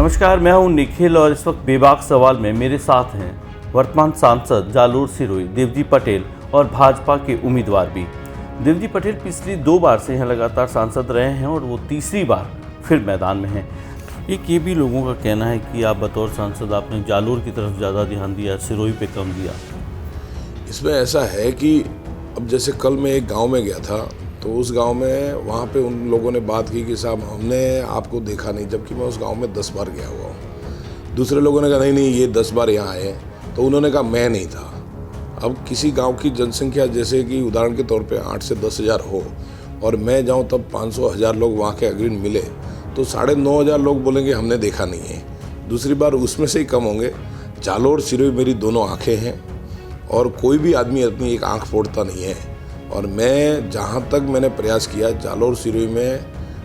नमस्कार, मैं हूं निखिल और इस वक्त बेबाक सवाल में मेरे साथ हैं वर्तमान सांसद जालोर सिरोही देवजी पटेल और भाजपा के उम्मीदवार भी। देवजी पटेल पिछली 2 बार से यहाँ लगातार सांसद रहे हैं और वो तीसरी बार फिर मैदान में हैं। एक ये भी लोगों का कहना है कि आप बतौर सांसद आपने जालोर की तरफ ज़्यादा ध्यान दिया, सिरोही पे कम दिया। इसमें ऐसा है कि अब जैसे कल मैं एक गांव में गया था, तो उस गांव में वहाँ पे उन लोगों ने बात की कि साहब हमने आपको देखा नहीं, जबकि मैं उस गांव में 10 बार गया हुआ हूँ। दूसरे लोगों ने कहा नहीं ये 10 बार यहाँ आए, तो उन्होंने कहा मैं नहीं था। अब किसी गांव की जनसंख्या जैसे कि उदाहरण के तौर पे 8 से 10 हज़ार हो और मैं जाऊँ तब 500-1000 लोग वहाँ के अग्रणी मिले, तो 9,500 लोग बोलेंगे हमने देखा नहीं है। दूसरी बार उसमें से ही कम होंगे। जालोर सिरोही मेरी दोनों आँखें हैं और कोई भी आदमी अपनी एक आँख फोड़ता नहीं है। और मैं जहाँ तक मैंने प्रयास किया जालोर सिरोही में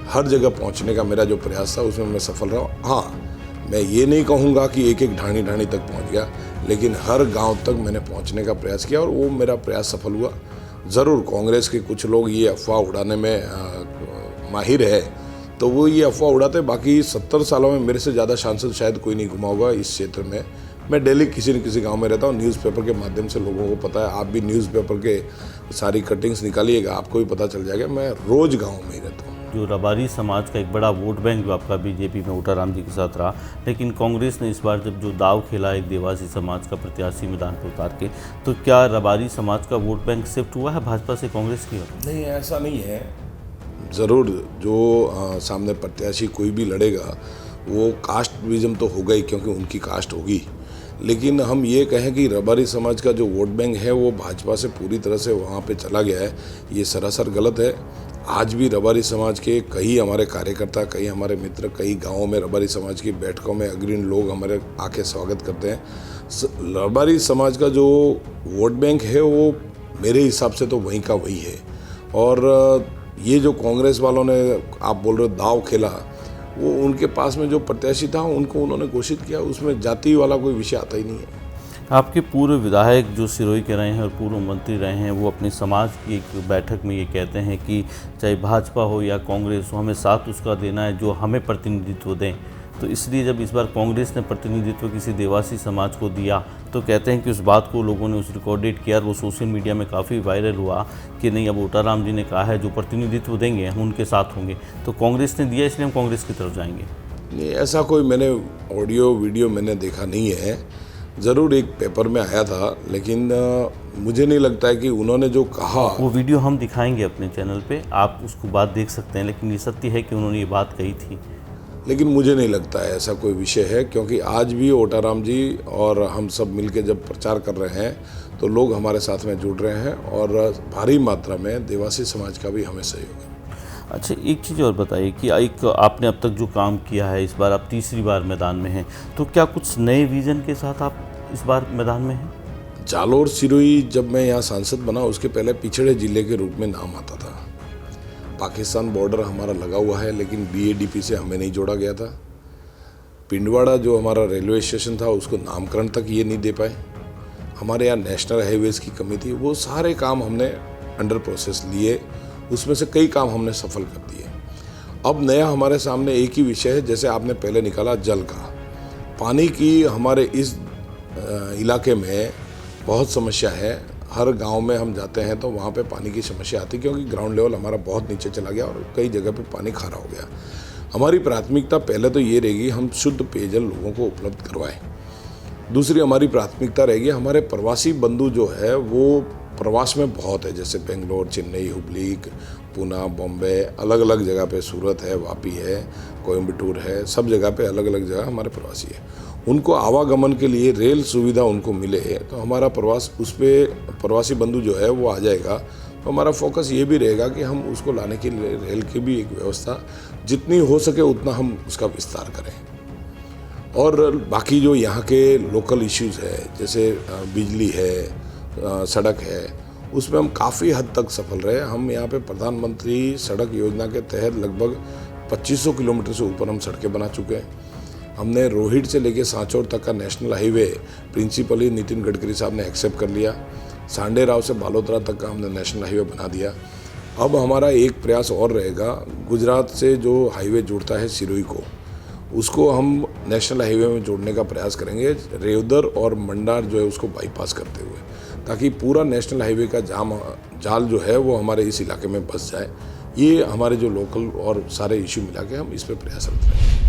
हर जगह पहुँचने का मेरा जो प्रयास था उसमें मैं सफल रहा हूँ। हाँ, मैं ये नहीं कहूँगा कि एक एक ढाणी ढाणी तक पहुँच गया, लेकिन हर गांव तक मैंने पहुँचने का प्रयास किया और वो मेरा प्रयास सफल हुआ। ज़रूर कांग्रेस के कुछ लोग ये अफवाह उड़ाने में माहिर है, तो वो ये अफवाह उड़ाते। बाकी 70 सालों में मेरे से ज़्यादा सांसद शायद कोई नहीं घुमा होगा इस क्षेत्र में। मैं डेली किसी न किसी गांव में रहता हूँ। न्यूज़पेपर के माध्यम से लोगों को पता है, आप भी न्यूज़पेपर के सारी कटिंग्स निकालिएगा, आपको भी पता चल जाएगा। मैं रोज़ गांव में ही रहता हूँ। जो रबारी समाज का एक बड़ा वोट बैंक जो आपका बीजेपी में ओटाराम जी के साथ रहा, लेकिन कांग्रेस ने इस बार जब जो दाव खेला एक देवासी समाज का प्रत्याशी मैदान पर उतार के, तो क्या रबारी समाज का वोट बैंक शिफ्ट हुआ है भाजपा से कांग्रेस की ओर? नहीं, ऐसा नहीं है। ज़रूर जो सामने प्रत्याशी कोई भी लड़ेगा वो कास्टविज्म तो होगा ही, क्योंकि उनकी कास्ट होगी। लेकिन हम ये कहें कि रबारी समाज का जो वोट बैंक है वो भाजपा से पूरी तरह से वहाँ पे चला गया है, ये सरासर गलत है। आज भी रबारी समाज के कई हमारे कार्यकर्ता, कई हमारे मित्र, कई गांवों में रबारी समाज की बैठकों में अग्रणी लोग हमारे आके स्वागत करते हैं। रबारी समाज का जो वोट बैंक है वो मेरे हिसाब से तो वहीं का वही है। और ये जो कांग्रेस वालों ने आप बोल रहे हो दाव खेला, वो उनके पास में जो प्रत्याशी था उनको उन्होंने घोषित किया, उसमें जाति वाला कोई विषय आता ही नहीं है। आपके पूर्व विधायक जो सिरोही के रहे हैं और पूर्व मंत्री रहे हैं, वो अपने समाज की एक बैठक में ये कहते हैं कि चाहे भाजपा हो या कांग्रेस हो, हमें साथ उसका देना है जो हमें प्रतिनिधित्व दें। तो इसलिए जब इस बार कांग्रेस ने प्रतिनिधित्व किसी देवासी समाज को दिया, तो कहते हैं कि उस बात को लोगों ने उस रिकॉर्डेड किया और वो सोशल मीडिया में काफ़ी वायरल हुआ कि नहीं, अब ओटाराम जी ने कहा है जो प्रतिनिधित्व देंगे हम उनके साथ होंगे। तो कांग्रेस ने दिया, इसलिए हम कांग्रेस की तरफ जाएंगे। नहीं, ऐसा कोई मैंने ऑडियो वीडियो मैंने देखा नहीं है। ज़रूर एक पेपर में आया था, लेकिन मुझे नहीं लगता है कि उन्होंने जो कहा। वो वीडियो हम दिखाएंगे अपने चैनल पे, आप उसको बात देख सकते हैं, लेकिन ये सत्य है कि उन्होंने ये बात कही थी। लेकिन मुझे नहीं लगता है ऐसा कोई विषय है, क्योंकि आज भी ओटाराम जी और हम सब मिलके जब प्रचार कर रहे हैं तो लोग हमारे साथ में जुड़ रहे हैं और भारी मात्रा में देवासी समाज का भी हमें सहयोग है। अच्छा, एक चीज़ और बताइए कि एक आपने अब तक जो काम किया है, इस बार आप तीसरी बार मैदान में हैं, तो क्या कुछ नए विज़न के साथ आप इस बार मैदान में हैं? जालोर सिरोही जब मैं यहाँ सांसद बना उसके पहले पिछड़े जिले के रूप में नाम आता था। पाकिस्तान बॉर्डर हमारा लगा हुआ है, लेकिन BADP से हमें नहीं जोड़ा गया था। पिंडवाड़ा जो हमारा रेलवे स्टेशन था उसको नामकरण तक ये नहीं दे पाए। हमारे यहाँ नेशनल हाईवेज़ की कमी थी। वो सारे काम हमने अंडर प्रोसेस लिए, उसमें से कई काम हमने सफल कर दिए। अब नया हमारे सामने एक ही विषय है, जैसे आपने पहले निकाला जल का, पानी की हमारे इस इलाके में बहुत समस्या है। हर गांव में हम जाते हैं तो वहाँ पे पानी की समस्या आती है, क्योंकि ग्राउंड लेवल हमारा बहुत नीचे चला गया और कई जगह पे पानी खारा हो गया। हमारी प्राथमिकता पहले तो ये रहेगी हम शुद्ध पेयजल लोगों को उपलब्ध करवाएं। दूसरी हमारी प्राथमिकता रहेगी हमारे प्रवासी बंधु जो है वो प्रवास में बहुत है, जैसे बेंगलोर, चेन्नई, हुबली, पूना, बॉम्बे, अलग अलग जगह पे, सूरत है, वापी है, कोयम्बटूर है, सब जगह पे अलग अलग जगह हमारे प्रवासी है। उनको आवागमन के लिए रेल सुविधा उनको मिले तो हमारा प्रवास उस पर प्रवासी बंधु जो है वो आ जाएगा। तो हमारा फोकस ये भी रहेगा कि हम उसको लाने के लिए रेल की भी एक व्यवस्था जितनी हो सके उतना हम उसका विस्तार करें। और बाकी जो यहाँ के लोकल इश्यूज़ है, जैसे बिजली है, सड़क है, उसमें हम काफ़ी हद तक सफल रहे। हम यहाँ पे प्रधानमंत्री सड़क योजना के तहत लगभग 2500 किलोमीटर से ऊपर हम सड़कें बना चुके हैं। हमने रोहित से लेके सांचौर तक का national highway principally Nitin Gadkari साहब ने एक्सेप्ट कर लिया। सांडे राव से बालोतरा तक का हमने नेशनल हाईवे बना दिया। अब हमारा एक प्रयास और रहेगा, गुजरात से जो हाईवे जुड़ता है सिरोही को, उसको हम नेशनल हाईवे में जोड़ने का प्रयास करेंगे, रेवदर और मंडार जो है उसको बाईपास करते हुए, ताकि पूरा नेशनल हाईवे का जाल जो है वो हमारे इस इलाके में बस जाए। ये हमारे जो लोकल और सारे इश्यू मिला के हम इस पर प्रयासरत रहेंगे।